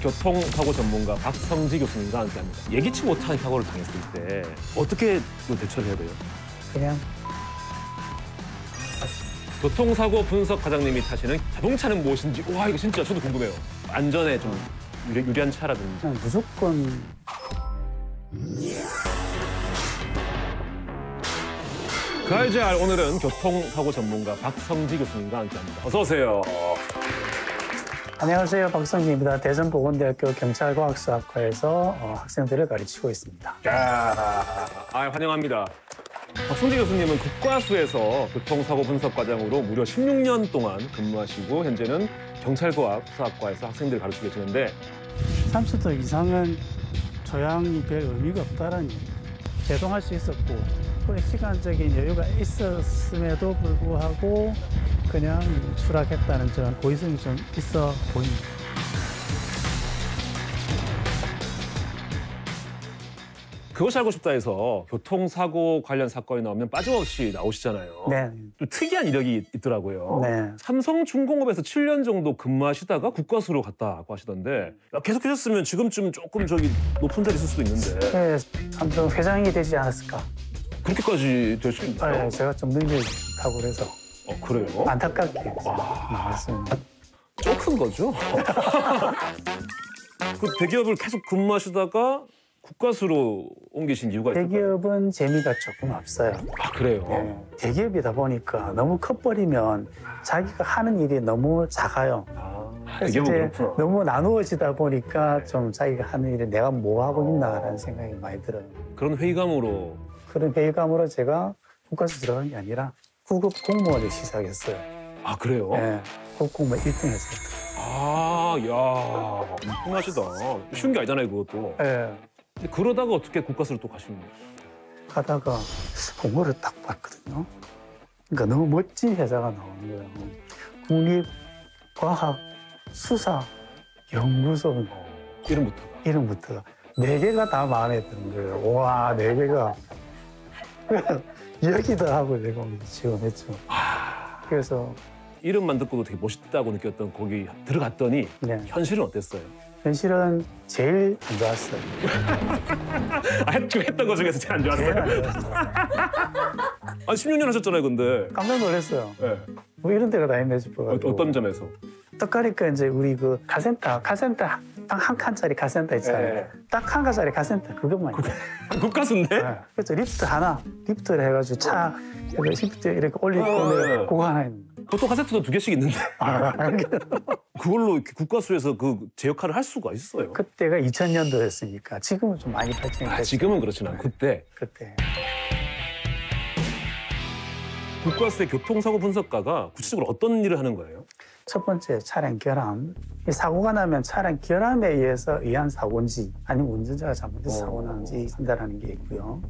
교통사고 전문가 박성지 교수님과 함께합니다. 예기치 못한 사고를 당했을 때 어떻게 또 대처를 해야 돼요? 그냥 교통사고 분석 과장님이 타시는 자동차는 무엇인지 와 이거 진짜 저도 궁금해요. 안전에 좀 유리한 차라든지. 그냥 무조건 그 알지 알 오늘은 교통사고 전문가 박성지 교수님과 함께합니다. 어서 오세요. 안녕하세요. 박성기입니다. 대전보건대학교 경찰과학수학과에서 학생들을 가르치고 있습니다. 환영합니다. 박성지 교수님은 국과수에서 교통사고 분석 과장으로 무려 16년 동안 근무하시고 현재는 경찰과학수학과에서 학생들을 가르치고 계시는데 30도 이상은 조향이 별 의미가 없다는 얘기예요. 제동할 수 있었고 시간적인 여유가 있었음에도 불구하고 그냥 추락했다는 점 고의성이 좀 있어 보입니다. 그것이 알고 싶다 해서 교통사고 관련 사건이 나오면 빠짐없이 나오시잖아요. 네. 좀 특이한 이력이 있더라고요. 네. 삼성중공업에서 7년 정도 근무하시다가 국과수로 갔다고 하시던데 계속 하셨으면 지금쯤 조금 높은 자리 있을 수도 있는데 네, 아무튼 회장이 되지 않았을까. 그렇게까지 될 수 있나요? 네, 제가 좀 능력이 좋다고 그래서 그래요? 안타깝게 나왔습니다. 좀 큰 거죠? 그 대기업을 계속 근무하시다가 국과수로 옮기신 이유가 있을까요? 대기업은 재미가 조금 없어요. 그래요? 네, 대기업이다 보니까 너무 커버리면 자기가 하는 일이 너무 작아요. 그래서 대기업은 이제 그렇구나. 너무 나누어지다 보니까 좀 자기가 하는 일에 내가 뭐 하고 있나라는 생각이 많이 들어요. 그런 회의감으로 그런 회의감으로 제가 국과수 들어간 게 아니라 구급 공무원을 시작했어요. 그래요? 네, 구급 공무원 1등 했어요. 엄청나시다. 쉬운 게 아니잖아요, 그것도. 네, 근데 그러다가 어떻게 국과수로 또 가시는 거예요? 가다가 공고를 딱 봤거든요. 그러니까 너무 멋진 회사가 나오는 거예요. 국립과학수사연구소 이름부터가. 4개가 다 마음에 드는 거예요. 와, 4개가. 여기다 하고 내가 지원했죠. 그래서 이름만 듣고도 되게 멋있다고 느꼈던 거기 들어갔더니 네, 현실은 어땠어요? 현실은 제일 안 좋았어요. 지금 했던 거 중에서 제일 안 제일 좋았어요? 안 좋았어요. 16년 하셨잖아요, 근데. 깜짝 놀랐어요. 네. 뭐 이런 데가 다 있네 싶어가지고. 어떤 점에서? 떡가니까 이제 우리 그 카센터 딱 한 칸짜리 카센터 있잖아요. 네. 딱 한 칸짜리 카센터 그것만 있어요. 국과수인데? 네. 그래서 리프트를 해가지고 차 리프트 이렇게 올리고 내려 그거 하나 있는 거예요. 보통 카세트도 2개씩 있는데 그걸로 이렇게 국과수에서 제 역할을 할 수가 있어요. 그때가 2000년도였으니까 지금은 좀 많이 발전이 됐죠. 지금은 그렇진 않고 그때 그때. 국과수의 교통사고 분석가가 구체적으로 어떤 일을 하는 거예요? 첫 번째 차량 결함. 이 사고가 나면 차량 결함에 의한 사고인지 아니면 운전자가 잘못해서 사고 나는지 판단하는 게 있고요.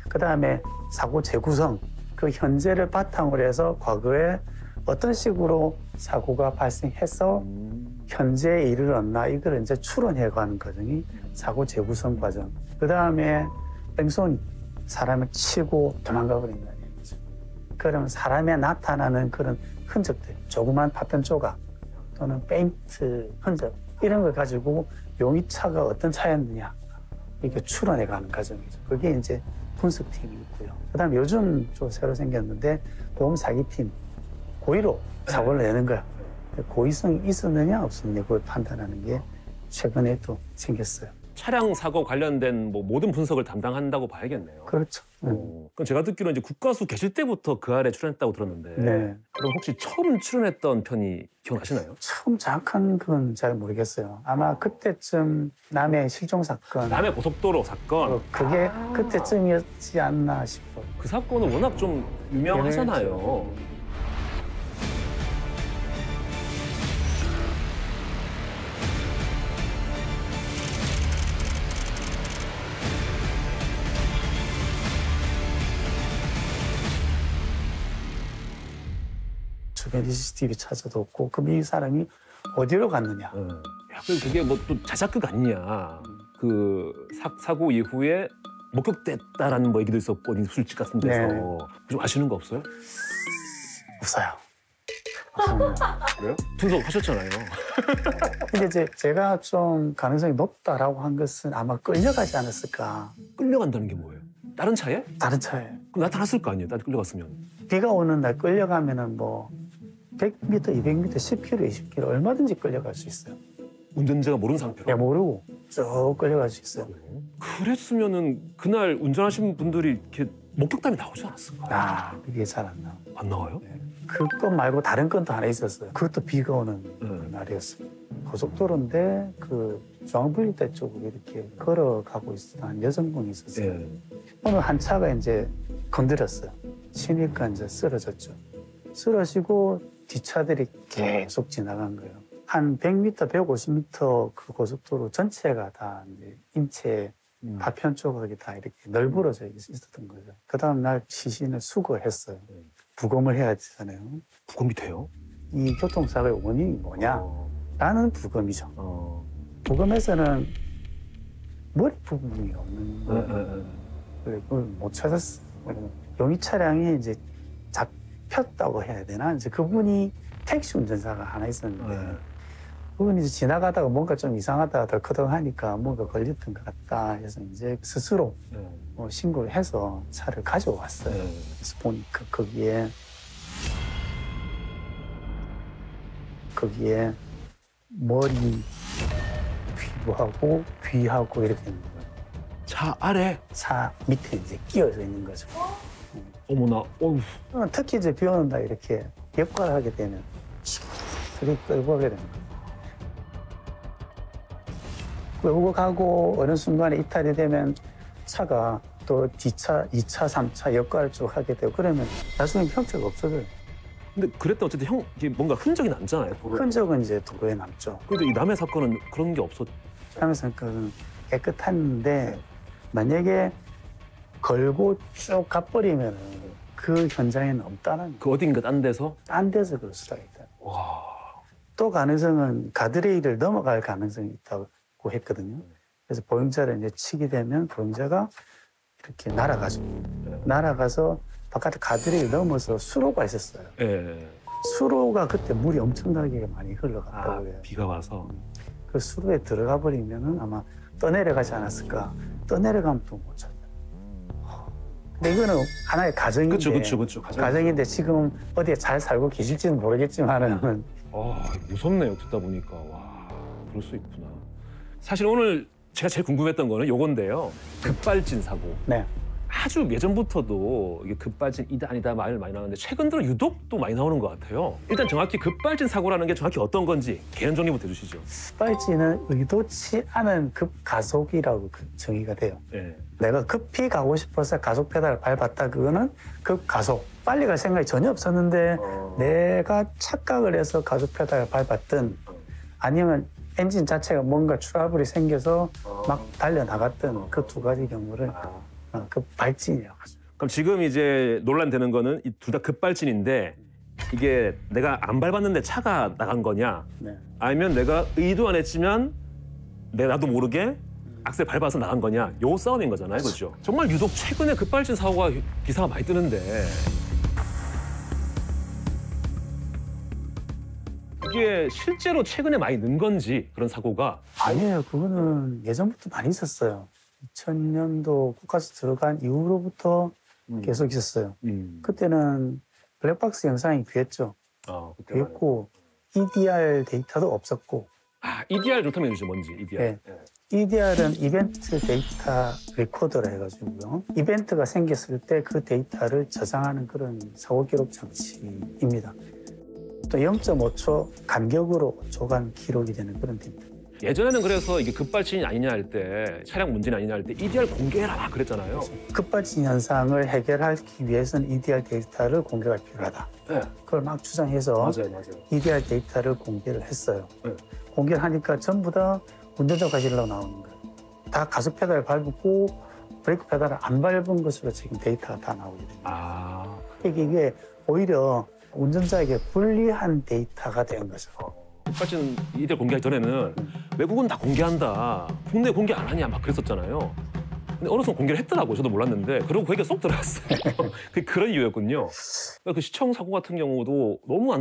그다음에 사고 재구성. 그 현재를 바탕으로 해서 과거에 어떤 식으로 사고가 발생해서 현재에 이르렀나 이걸 이제 추론해가는 과정이 사고 재구성 과정. 그다음에 뺑소니. 사람을 치고 도망가 버린다는 얘기죠. 그러면 사람에 나타나는 그런 흔적들, 조그만 파편 조각 또는 페인트 흔적 이런 걸 가지고 용의차가 어떤 차였느냐 이렇게 추론해가는 과정이죠. 그게 이제 분석팀이 있고요. 그다음 요즘 좀 새로 생겼는데 보험 사기팀 고의로 사고를 내는 거야. 고의성이 있었느냐 없었느냐 그걸 판단하는 게 최근에 또 생겼어요. 차량 사고 관련된 모든 분석을 담당한다고 봐야겠네요. 그렇죠. 그럼 제가 듣기로 이제 국과수 계실 때부터 그 아래 출연했다고 들었는데 네. 그럼 혹시 처음 출연했던 편이 기억나시나요? 처음 정확한 건 잘 모르겠어요. 아마 그때쯤 남해 실종 사건. 남해 고속도로 사건. 그게 그때쯤이었지 않나 싶어요. 그 사건은 워낙 좀 유명하잖아요. 주변 CCTV 찾아도 없고 그럼 이 사람이 어디로 갔느냐. 그게 또 자작극 아니냐. 그 사고 이후에 목격됐다라는 얘기도 있었고 술집 같은 데서. 네. 좀 아시는 거 없어요? 없어요. 그래요? 분석하셨잖아요. 근데 이제 제가 좀 가능성이 높다라고 한 것은 아마 끌려가지 않았을까. 끌려간다는 게 뭐예요? 다른 차에? 다른 차에. 그럼 나타났을 거 아니에요? 나 끌려갔으면. 비가 오는 날 끌려가면은 뭐 100m, 200m, 10km, 20km 얼마든지 끌려갈 수 있어요. 운전자가 모르는 상태로. 내가 모르고 쭉 끌려갈 수 있어요. 그랬으면은 그날 운전하신 분들이 이렇게 목격담이 나오지 않았을까? 아, 그게 잘 안 나와. 안 나와요? 그것 말고 다른 건도 하나 있었어요. 그것도 비가 오는 날이었어요. 고속도로인데 그 중앙분리대 쪽으로 이렇게 걸어가고 있었던 여성분이 있었어요. 예. 오늘 한 차가 이제 건드렸어요. 치니까 이제 쓰러졌죠. 쓰러지고 뒷차들이 계속 지나간 거예요. 한 100m, 150m 그 고속도로 전체가 다 이제 인체 파편 조각이 다 이렇게 널브러져 있었던 거죠. 그 다음 날 시신을 수거했어요. 부검을 해야 되잖아요. 부검이 돼요? 이 교통사고의 원인이 뭐냐? 라는 부검이죠. 부검에서는 머리 부분이 없는 거예요. 그걸 못 찾았어요. 용의 차량이 이제 잡혔다고 해야 되나? 이제 그분이 택시 운전사가 하나 있었는데 그분이 이제 지나가다가 뭔가 좀 이상하다 덜커덕하니까 뭔가 걸렸던 것 같다 해서 이제 스스로 신고를 해서 차를 가져왔어요. 그래서 보니까 거기에 머리, 피부하고 귀하고 이렇게 있는 거예요. 차 아래? 차 밑에 이제 끼어져 있는 거죠. 어머나, 어휴. 특히 이제 비 오는 날 이렇게 역할을 하게 되면 이렇게 끌고 가게 되는 거예요. 끌고 가고 어느 순간에 이탈이 되면 차가 또 뒤차, 2차, 3차 역할을 쭉 하게 되고 그러면 나중에 형체가 없어져요. 근데 그랬다 어쨌든 이게 뭔가 흔적이 남잖아요. 흔적은 이제 도로에 남죠. 근데 이 남의 사건은 그런 게 없었. 하면서 깨끗한데 만약에 걸고 쭉 가버리면 그 현장에는 없다는 그 어딘가 딴 데서? 딴 데서 그럴 수가 있다. 와. 또 가능성은 가드레일을 넘어갈 가능성이 있다고 했거든요. 그래서 보행자를 이제 치게 되면 보행자가 이렇게 날아가죠. 날아가서 바깥에 가드레일 넘어서 수로가 있었어요. 예. 수로가 그때 물이 엄청나게 많이 흘러갔다고 해요. 비가 와서. 그 수로에 들어가 버리면은 아마 떠내려가지 않았을까. 떠내려가면 또 못 찾아요. 근데 이거는 하나의 가정인데. 그렇죠. 가정인데 지금 어디에 잘 살고 계실지는 모르겠지만은. 무섭네요. 듣다 보니까. 와, 그럴 수 있구나. 사실 오늘 제가 제일 궁금했던 거는 요건데요. 급발진 사고. 네. 아주 예전부터도 이게 급발진이다 아니다 말을 많이 나오는데 최근 들어 유독 또 많이 나오는 것 같아요. 일단 정확히 급발진 사고라는 게 정확히 어떤 건지 개념 정리부터 해주시죠. 급발진은 의도치 않은 급가속이라고 정의가 돼요. 네. 내가 급히 가고 싶어서 가속 페달을 밟았다. 그거는 급가속. 빨리 갈 생각이 전혀 없었는데 내가 착각을 해서 가속 페달을 밟았든 아니면 엔진 자체가 뭔가 트러블이 생겨서 막 달려나갔던 그 두 가지 경우를 급발진이라고 하죠. 그럼 지금 이제 논란되는 거는 이 둘 다 급발진인데 이게 내가 안 밟았는데 차가 나간 거냐 네. 아니면 내가 의도 안 했지만 나도 모르게 악셀 밟아서 나간 거냐 요 싸움인 거잖아요. 그렇죠? 정말 유독 최근에 급발진 사고가 기사가 많이 뜨는데 이게 실제로 최근에 많이 는 건지 그런 사고가 아니에요. 그거는 예전부터 많이 있었어요. 2000년도 국가수 들어간 이후로부터 계속 있었어요. 그때는 블랙박스 영상이 귀했죠. 귀했고 EDR 데이터도 없었고. EDR 좀 설명해 주시죠. 뭔지 EDR. 네. EDR은 이벤트 데이터 레코더라 해가지고요. 이벤트가 생겼을 때 그 데이터를 저장하는 그런 사고 기록 장치입니다. 또 0.5초 간격으로 5초간 기록이 되는 그런 데이터. 예전에는 그래서 이게 급발진이 아니냐 할 때 차량 문제는 아니냐 할 때 EDR 공개해라 그랬잖아요. 급발진 현상을 해결하기 위해서는 EDR 데이터를 공개가 필요하다. 네. 그걸 막 주장해서 맞아요. EDR 데이터를 공개를 했어요. 네. 공개를 하니까 전부 다 운전자 과실로 나오는 거예요. 다 가속 페달을 밟고 브레이크 페달을 안 밟은 것으로 지금 데이터가 다 나오게 됩니다. 이게 오히려 운전자에게 불리한 데이터가 된 거죠. 급발진 EDR 공개하기 전에는 외국은 다 공개한다. 국내 공개 안 하냐 막 그랬었잖아요. 근데 어느 순간 공개를 했더라고요. 저도 몰랐는데 그러고 그 얘기가 쏙 들어갔어요. 그런 이유였군요. 그 시청 사고 같은 경우도 너무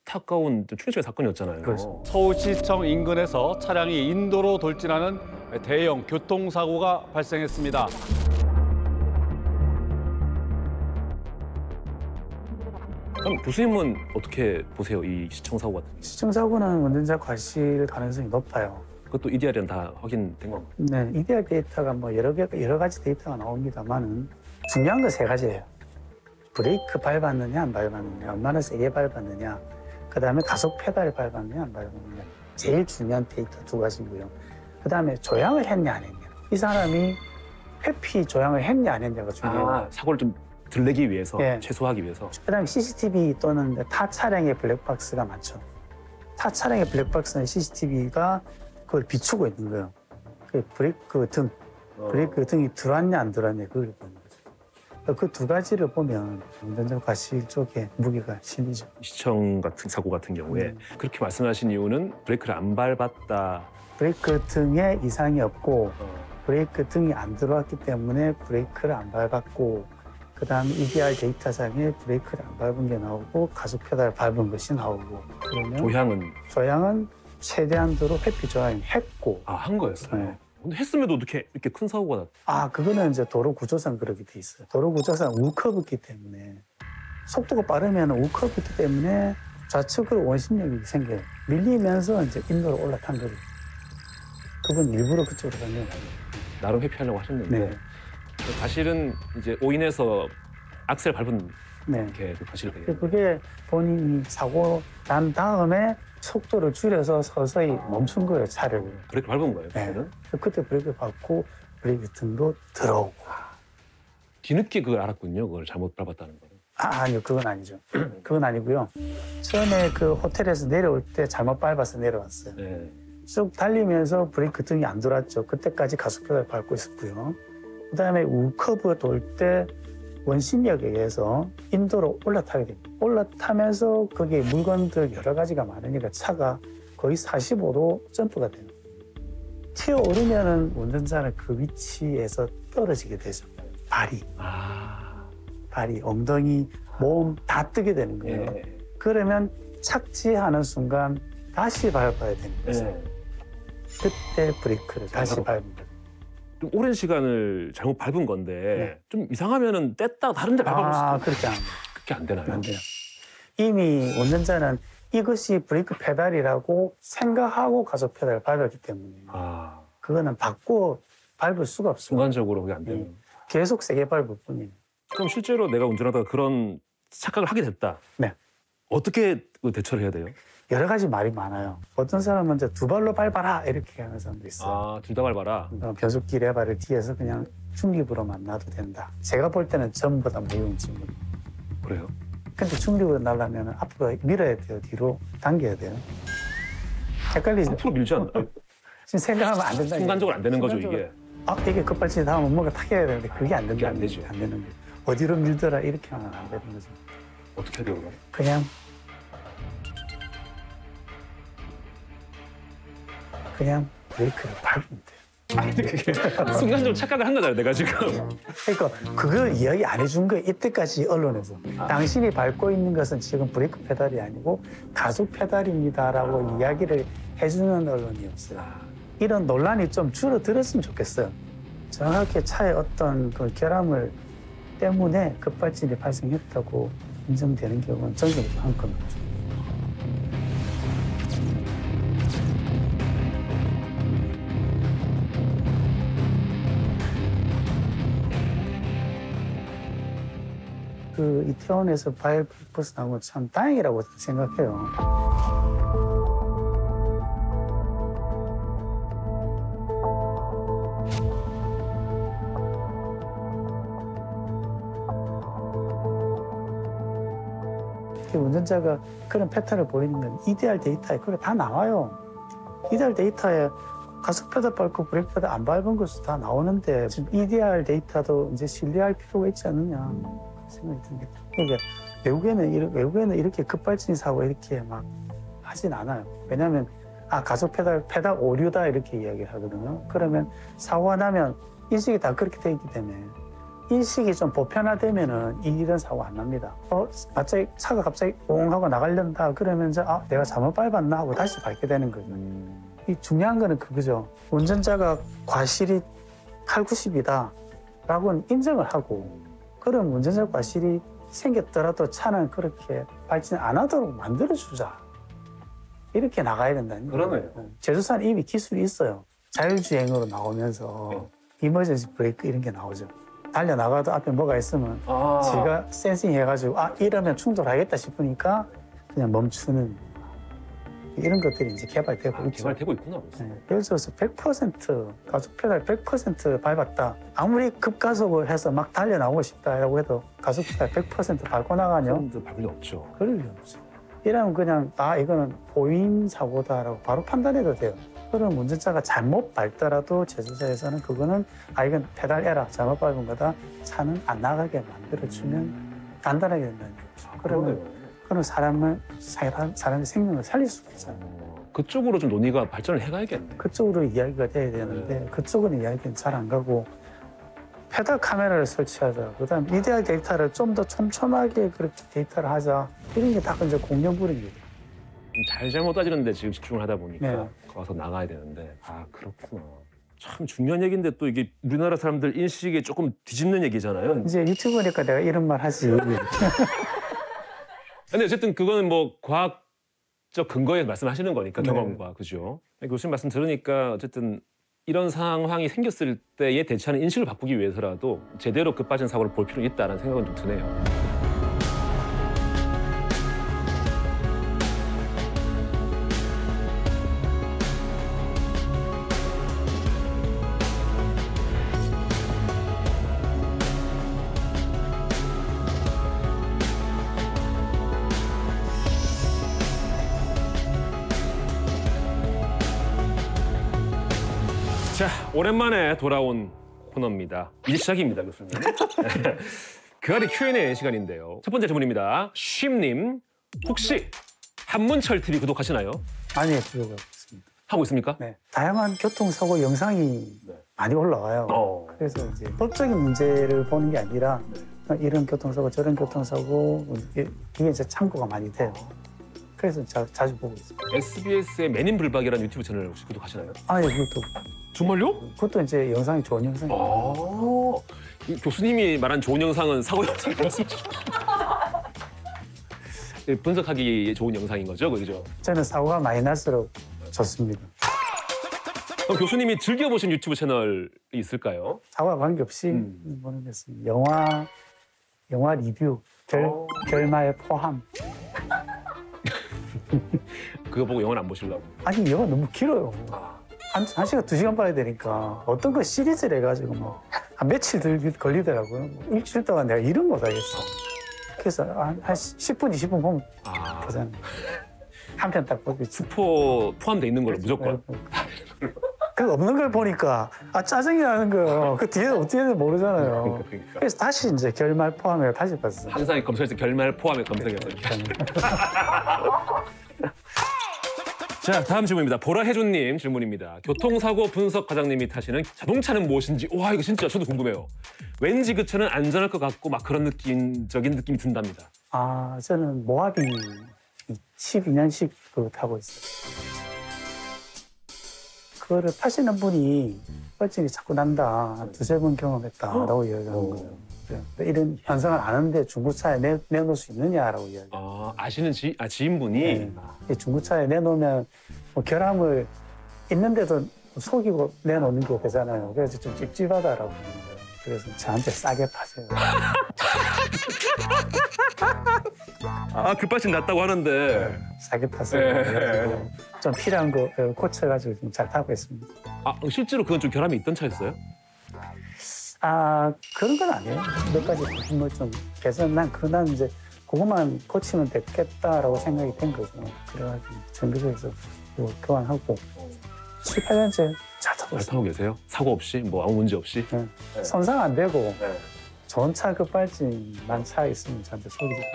안타까운 좀 충격적인 사건이었잖아요. 그렇죠. 서울시청 인근에서 차량이 인도로 돌진하는 대형 교통사고가 발생했습니다. 그럼 교수님은 어떻게 보세요? 이 시청 사고 같은 게? 시청 사고는 운전자 과실 가능성이 높아요. 그것도 EDR은 다 확인된 건가요? 네, EDR 데이터가 뭐 여러 가지 데이터가 나옵니다만은 중요한 건 세 가지예요. 브레이크 밟았느냐 안 밟았느냐, 얼마나 세게 밟았느냐, 그다음에 가속 페달 밟았느냐 안 밟았느냐. 제일 중요한 데이터 두 가지고요. 그다음에 조향을 했냐 안 했냐. 이 사람이 회피 조향을 했냐 안 했냐가 중요해요. 아, 사고를 좀 들내기 위해서, 예. 최소화하기 위해서. 그다음에 CCTV 또는 타 차량의 블랙박스가 많죠. 타 차량의 블랙박스는 CCTV가 그걸 비추고 있는 거예요. 그 브레이크 등, 브레이크 등이 들어왔냐 안 들어왔냐 그걸 보는 거죠. 그 두 가지를 보면 운전자 과실 쪽에 무게가 실리죠. 시청 같은 사고 같은 경우에 그렇게 말씀하신 이유는 브레이크를 안 밟았다. 브레이크 등에 이상이 없고 브레이크 등이 안 들어왔기 때문에 브레이크를 안 밟았고, 그다음 EDR 데이터상에 브레이크를 안 밟은 게 나오고 가속 페달 밟은 것이 나오고, 그러면 조향은 최대한도로 회피 조향을 했고. 한 거였어요. 네. 근데 했음에도 어떻게 이렇게 큰 사고가 났? 그거는 이제 도로 구조상 그렇게 돼 있어요. 도로 구조상 우커브기 때문에 속도가 빠르면 우커브기 때문에 좌측으로 원심력이 생겨요. 밀리면서 이제 인도로 올라탄 거죠. 그건 일부러 그쪽으로 간 건 아니에요. 나름 회피하려고 하셨는데 네. 사실은 이제 오인해서 악셀 밟은 네. 게 과실이 되겠네요. 그게 본인이 사고 난 다음에 속도를 줄여서 서서히 멈춘 거예요, 차를. 브레이크 밟은 거예요, 네. 그때는? 그때 브레이크 밟고 브레이크 등도 들어오고. 뒤늦게 그걸 알았군요, 그걸 잘못 밟았다는 걸. 아니요, 그건 아니죠. 그건 아니고요. 처음에 그 호텔에서 내려올 때 잘못 밟아서 내려왔어요. 네. 쭉 달리면서 브레이크 등이 안 돌았죠. 그때까지 가속페달 밟고 있었고요. 그다음에 우커브 돌 때 원심력에 의해서 인도로 올라타게 됩니다. 올라타면서 거기에 물건들 여러 가지가 많으니까 차가 거의 45도 점프가 돼요. 튀어오르면은 운전자는 그 위치에서 떨어지게 되죠. 발이, 엉덩이, 몸 다 뜨게 되는 거예요. 네. 그러면 착지하는 순간 다시 밟아야 되는 거죠. 네. 그때 브레이크를 다시 밟는 거예요. 좀 오랜 시간을 잘못 밟은 건데 네. 좀 이상하면은 뗐다 다른 데 밟아볼 수도 그렇게 안 돼요. 그렇게 안 되나요? 안 돼요. 이미 운전자는 이것이 브레이크 페달이라고 생각하고 가속 페달을 밟았기 때문에 그거는 바꾸어 밟을 수가 없어요. 순간적으로 그게 안 되는. 네. 계속 세게 밟을 뿐이에요. 그럼 실제로 내가 운전하다가 그런 착각을 하게 됐다. 네. 어떻게 대처를 해야 돼요? 여러 가지 말이 많아요. 어떤 사람은 이제 두 발로 밟아라 이렇게 하는 사람도 있어요. 둘 다 밟아라. 변속기 레바를 뒤에서 그냥 중립으로만 놔도 된다. 제가 볼 때는 전부 다 무용지물. 그래요? 근데 중립으로 나려면 앞으로 밀어야 돼요. 뒤로 당겨야 돼요. 헷갈리죠? 앞으로 밀지 않나? 지금 생각하면 안 된다. 순간적으로 안 되는 거죠, 순간적으로. 이게. 이게 급발진이 다음은 뭔가 타겨야 되는데 그게 안 된다. 그게 안 되죠. 안 되는 거예요. 어디로 밀더라 이렇게 하면 안 되는 거죠. 어떻게 해야 돼요, 그럼? 그냥 브레이크를 밟으면 돼요. 그게 순간적으로 착각을 한 거잖아요, 내가 지금. 그러니까 그걸 이야기 안 해준 거예요. 이때까지 언론에서. 당신이 밟고 있는 것은 지금 브레이크 페달이 아니고 가속 페달입니다라고 이야기를 해주는 언론이 없어요. 이런 논란이 좀 줄어들었으면 좋겠어요. 정확하게 차의 어떤 그 결함을 때문에 급발진이 발생했다고 인정되는 경우는 전국에서 한 건 없죠. 그 이태원에서 바이버스 나온 건 참 다행이라고 생각해요. 운전자가 그런 패턴을 보이는 건 EDR 데이터에 그게 다 나와요. EDR 데이터에 가속 페달 밟고 브레이크 페달 안 밟은 것도 다 나오는데 지금 EDR 데이터도 이제 신뢰할 필요가 있지 않느냐 생각이 듭니다. 그러니까 외국에는 이렇게 급발진 사고 이렇게 막 하진 않아요. 왜냐하면 가속 페달 오류다 이렇게 이야기를 하거든요. 그러면 사고가 나면 인식이 다 그렇게 돼 있기 때문에 인식이 좀 보편화되면은 이런 사고 안 납니다. 갑자기 차가 갑자기 옹 하고 나가려다 그러면 이제 내가 잘못 밟았나 하고 다시 밟게 되는 거죠. 이 중요한 거는 그거죠. 운전자가 과실이 8, 90이다라고는 인정을 하고 그럼 운전자 과실이 생겼더라도 차는 그렇게 밟지 않도록 만들어주자. 이렇게 나가야 된다는 거예요. 그러네요. 제조사는 이미 기술이 있어요. 자율주행으로 나오면서 이머전시 브레이크 이런 게 나오죠. 달려나가도 앞에 뭐가 있으면 지가 센싱 해가지고 이러면 충돌하겠다 싶으니까 그냥 멈추는 이런 것들이 이제 개발되고 있죠. 개발되고 있구나. 네, 예를 들어서 100% 가속 페달 100% 밟았다. 아무리 급가속을 해서 막 달려나오고 싶다라고 해도 가속 페달 100% 밟고 나가면 사람들 밟을 리 없죠. 그럴 리 없죠. 이러면 그냥 이거는 보인 사고다라고 바로 판단해도 돼요. 그럼 운전자가 잘못 밟더라도 제조사에서는 그거는 이건 페달 에라 잘못 밟은 거다. 차는 안 나가게 만들어주면 간단하게 된다는 거죠. 그러면 사람의 생명을 살릴 수가 있잖아요. 그쪽으로 좀 논의가 발전을 해가야겠네. 그쪽으로 이야기가 돼야 되는데 그쪽은 이야기는 잘 안 가고 페달 카메라를 설치하자. 그다음 이데아 데이터를 좀 더 촘촘하게 그렇게 데이터를 하자. 이런 게 다 이제 공룡불입니다. 잘못 따지는데 지금 집중을 하다 보니까 네. 거기서 나가야 되는데 그렇구나. 참 중요한 얘기인데 또 이게 우리나라 사람들 인식에 조금 뒤집는 얘기잖아요. 이제 유튜브니까 내가 이런 말 하지. 근데 어쨌든 그거는 뭐 과학적 근거에 말씀하시는 거니까 네. 경험과 그죠. 교수님 말씀 들으니까 어쨌든 이런 상황이 생겼을 때에 대처하는 인식을 바꾸기 위해서라도 제대로 급빠진 사고를 볼 필요는 있다는 생각은 좀 드네요. 자, 오랜만에 돌아온 코너입니다. 이제 시작입니다, 교수님. 그아리 Q&A 시간인데요. 첫 번째 질문입니다. 쉼님, 혹시 한문철 TV 구독하시나요? 아니요, 구독하고 있습니다. 하고 있습니까? 네. 다양한 교통사고 영상이 많이 올라와요. 그래서 이제 법적인 문제를 보는 게 아니라 이런 교통사고, 저런 교통사고 이게 이제 참고가 많이 돼요. 그래서 자주 보고 있습니다. SBS의 맨인 불박이라는 유튜브 채널 혹시 구독하시나요? 예, 그것도. 정말요? 그것도 이제 영상이 좋은 영상이에요. 이 교수님이 말한 좋은 영상은 사고 영상이었습니다. 분석하기 좋은 영상인 거죠, 그죠? 저는 사고가 많이 날수록 좋습니다. 그럼 교수님이 즐겨보신 유튜브 채널이 있을까요? 사고와 관계없이 모르겠습니다. 영화 리뷰, 결말 포함. 그거 보고 영화는 안 보시려고. 아니, 영화 너무 길어요. 한 시간, 2시간 봐야 되니까 어떤 거 시리즈를 해가지고 한 며칠 걸리더라고요. 일주일 동안 내가 이런 거 하겠어. 그래서 한 10분, 20분 보면 되잖아요. 한 편 딱 보고 있지. 스포 포함돼 있는 걸로 무조건. 그 없는 걸 보니까 짜증이 나는 거예요. 그 뒤에 어떻게 되는지 모르잖아요. 그러니까. 그래서 다시 이제 결말 포함해 다시 봤어요. 항상 검색해서 결말 포함에 검색해서. 자, 다음 질문입니다. 보라해준님 질문입니다. 교통사고 분석 과장님이 타시는 자동차는 무엇인지. 와, 이거 진짜 저도 궁금해요. 왠지 그 차는 안전할 것 같고 막 그런 느낌적인 느낌이 든답니다. 저는 모하비 12년씩 그거 타고 있어요. 그거를 타시는 분이 뻘쭘이 자꾸 난다. 한 2-3번 경험했다라고 이야기하는 거예요. 이런 현상을 아는데 중고차에 내놓을 수 있느냐라고 이야기해요. 아시는 지인분이? 네. 중고차에 내놓으면 결함을 있는데도 속이고 내놓는 게 되잖아요. 그래서 좀 찝찝하다라고 하는 거예요. 그래서 저한테 싸게 파세요. 급발진 났다고 하는데. 싸게 파세요. 그래가지고 좀 필요한 거 고쳐가지고 좀 잘 타고 있습니다. 실제로 그건 좀 결함이 있던 차였어요? 그런 건 아니에요. 몇 가지 부분을 좀 개선, 난 이제 그것만 고치면 됐겠다라고 생각이 된 거죠. 그래가지고 정비소에서 교환하고 7-8년째 잘 타고 잘 있어요. 타고 계세요? 사고 없이? 뭐 아무 문제 없이? 네. 손상 안 되고 좋은 차 급발진만 차 있으면 저한테 소개해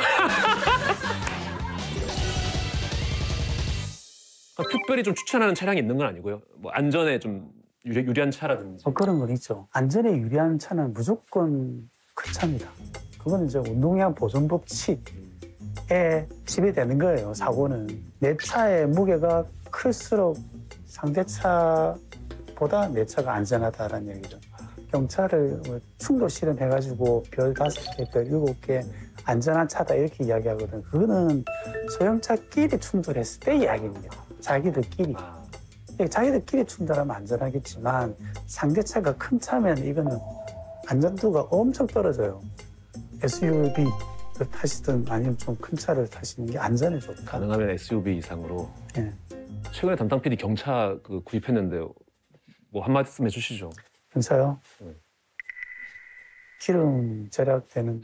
특별히 좀 추천하는 차량이 있는 건 아니고요. 뭐 안전에 좀 유리한 차라든지. 그런 건 있죠. 안전에 유리한 차는 무조건 큰 차입니다. 그거는 이제 운동량 보존 법칙에 지배되는 거예요. 사고는 내 차의 무게가 클수록 상대 차보다 내 차가 안전하다라는 얘기죠. 경찰을 충돌 실험해가지고 별 5개, 별 7개 안전한 차다 이렇게 이야기하거든. 그거는 소형차끼리 충돌했을 때 이야기입니다. 자기들끼리. 자기들끼리 충돌하면 안전하겠지만 상대차가 큰 차면 이거는 안전도가 엄청 떨어져요. SUV를 타시든 아니면 좀 큰 차를 타시는 게 안전에 좋다. 가능하면 SUV 이상으로. 예. 최근에 담당 PD 경차 구입했는데 뭐 한 말씀 해주시죠. 경차요? 기름 절약되는.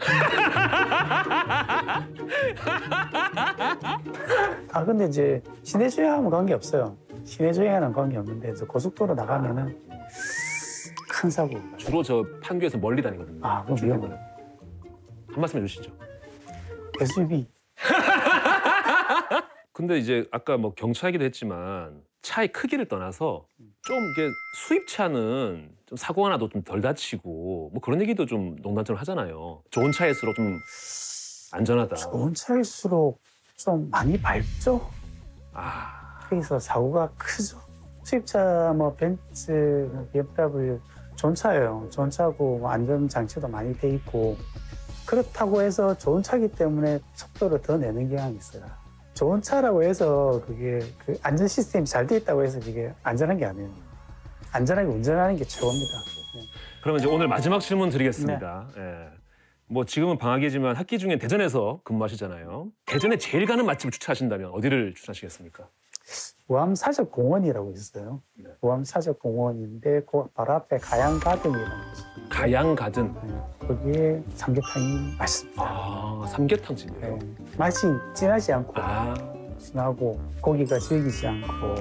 근데 이제 시내 주행하면 관계 없어요. 시내 주행하는 관계 없는데 이제 고속도로 나가면은 큰 사고. 주로 저 판교에서 멀리 다니거든요. 그럼 위험해요. 한 말씀 해주시죠. SUV. 근데 이제 아까 뭐 경차이기도 했지만 차의 크기를 떠나서 좀 이게 수입차는 좀 사고가 나도 좀 덜 다치고 뭐 그런 얘기도 좀 농담처럼 하잖아요. 좋은 차일수록 좀 안전하다. 좋은 차일수록 좀 많이 밟죠. 그래서 사고가 크죠. 수입차 뭐 벤츠, BMW 좋은 차예요. 좋은 차고 뭐 안전장치도 많이 돼 있고 그렇다고 해서 좋은 차기 때문에 속도를 더 내는 경향이 있어요. 좋은 차라고 해서 그게 그 안전 시스템이 잘 돼 있다고 해서 이게 안전한 게 아니에요. 안전하게 운전하는 게 최고입니다. 그러면 이제 오늘 마지막 질문 드리겠습니다. 예. 뭐 지금은 방학이지만 학기 중에 대전에서 근무하시잖아요. 대전에 제일 가는 맛집을 추천하신다면 어디를 추천하시겠습니까? 우암사적공원이라고 있어요. 우암사적공원인데 그 바로 앞에 가양가든이라고 있어요. 가양가든. 거기에 삼계탕이 맛있습니다. 삼계탕 집이에요. 맛이 진하지 않고 진하고 고기가 질기지 않고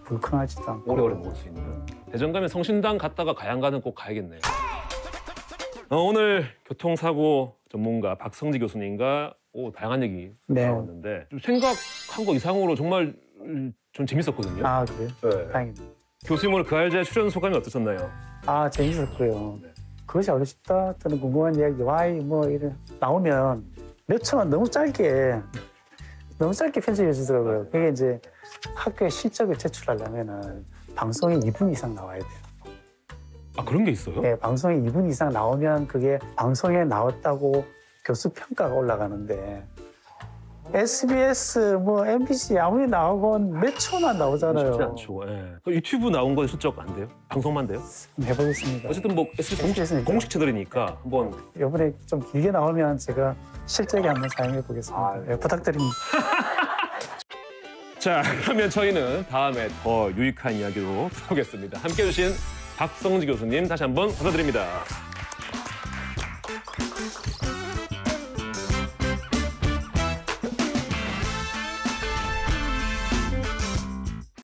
불큰하지도 않고 오래오래 먹을 수 있는. 대전 가면 성신당 갔다가 가양가든 꼭 가야겠네요. 오늘 교통사고 전문가 박성지 교수님과 다양한 얘기 나왔는데 좀 생각한 거 이상으로 정말 좀 재밌었거든요. 그래요? 네. 다행입니다. 교수님 오늘 그 알자의 출연 소감이 어떠셨나요? 재밌었고요. 그것이 알고 싶다 또는 궁금한 이야기 뭐 이런 나오면 몇 초만 너무 짧게 편집해 주더라고요. 그게 이제 학교에 실적을 제출하려면은 방송에 2분 이상 나와야 돼요. 그런 게 있어요? 네, 방송에 2분 이상 나오면 그게 방송에 나왔다고 교수 평가가 올라가는데 SBS, 뭐 MBC 아무리 나오건 몇 초만 나오잖아요. 쉽지 않죠. 예. 유튜브 나온 건 실적 안 돼요? 방송만 돼요? 해보겠습니다. 어쨌든 뭐 SBS 공식 채널이니까 한번 이번에 좀 길게 나오면 제가 실적에 한번 사용해 보겠습니다. 부탁드립니다. 자, 그러면 저희는 다음에 더 유익한 이야기로 돌아오겠습니다. 함께해 주신 박성지 교수님 다시 한번 감사드립니다.